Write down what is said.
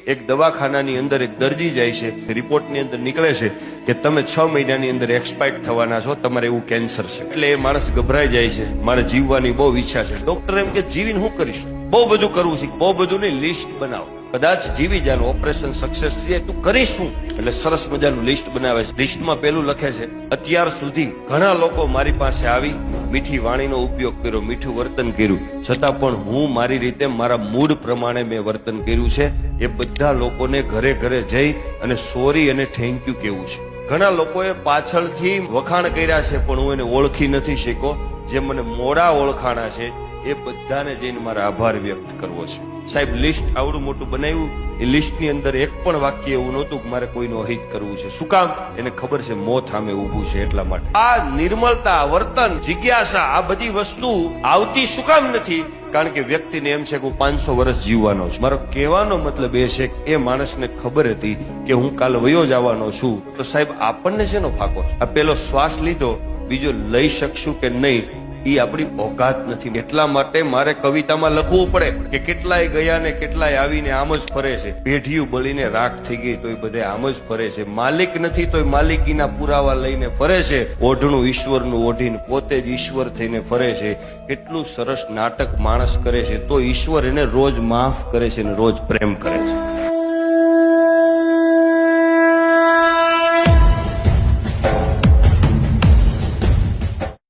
એક દવાખાનાની અંદર એક દર્દી જાય છે, રિપોર્ટની અંદર નીકળે છે કે તમે 6 મહિનાની અંદર એક્સપાયર થવાના છો, તમારે એવું કેન્સર છે. એટલે એ માણસ ગભરાઈ જાય છે, મારે જીવવાની બહુ ઈચ્છા છે. ડોક્ટર એમ કે જીવીને શું કરીશું? બહુ બધું કરવું છે. બહુ બધું ની લિસ્ટ બનાવો, કદાચ જીવી જાનું, ઓપરેશન સક્સેસ થાય તું કરીશું. એટલે સરસ મજાનું લિસ્ટ બનાવે છે. લિસ્ટમાં પેલું લખે છે, અત્યાર સુધી ઘણા લોકો મારી પાસે આવી મીઠી વાણીનો ઉપયોગ કર્યો, મીઠું વર્તન કર્યું, છતાં પણ હું મારી રીતે મારા મૂડ પ્રમાણે મેં વર્તન કર્યું છે. એ બધા લોકોને ઘરે ઘરે જઈ અને સોરી અને થેન્ક યુ કેવું છે. ઘણા લોકોએ પાછળથી વખાણ કર્યા છે, પણ હું એને ઓળખી નથી શક્યો. જે મને મોડા ઓળખાણા છે એ બધાને જઈને મારા આભાર વ્યક્ત કરવો છે. સાહેબ, લિસ્ટ આવડું મોટું બનાવ્યું, એ લિસ્ટની અંદર એક પણ વાક્ય એવું નહોતું કે મારે કોઈનું અહિત કરવું છે. શું કામ? એને ખબર છે મોત સામે ઊભું છે, એટલા માટે. આ નિર્મળતા, વર્તન, જિજ્ઞાસા, આ બધી વસ્તુ આવતી શું કામ નથી? કારણ કે વ્યક્તિને એમ છે કે હું 500 વર્ષ જીવવાનો છું. મારો કહેવાનો મતલબ એ છે કે એ માણસને ખબર હતી કે હું કાલ વયો જવાનો છું. તો સાહેબ, આપણને શેનો ફાકો? આ પેલો શ્વાસ લીધો, બીજો લઈ શકશું કે નહીં એ આપણી ઓકાત નથી. એટલા માટે મારે કવિતામાં લખવું પડે કે કેટલાય ગયા ને કેટલાય આવીને આમ જ ફરે છે. પેઢીયું બળીને રાખ થઈ ગઈ તો એ બધે આમ જ ફરે છે. માલિક નથી તો માલિકીના પુરાવા લઈને ફરે છે. ઓઢણું ઈશ્વરનું ઓઢીને પોતે જ ઈશ્વર થઈને ફરે છે. કેટલું સરસ નાટક માણસ કરે છે તો ઈશ્વર એને રોજ માફ કરે છે અને રોજ પ્રેમ કરે છે.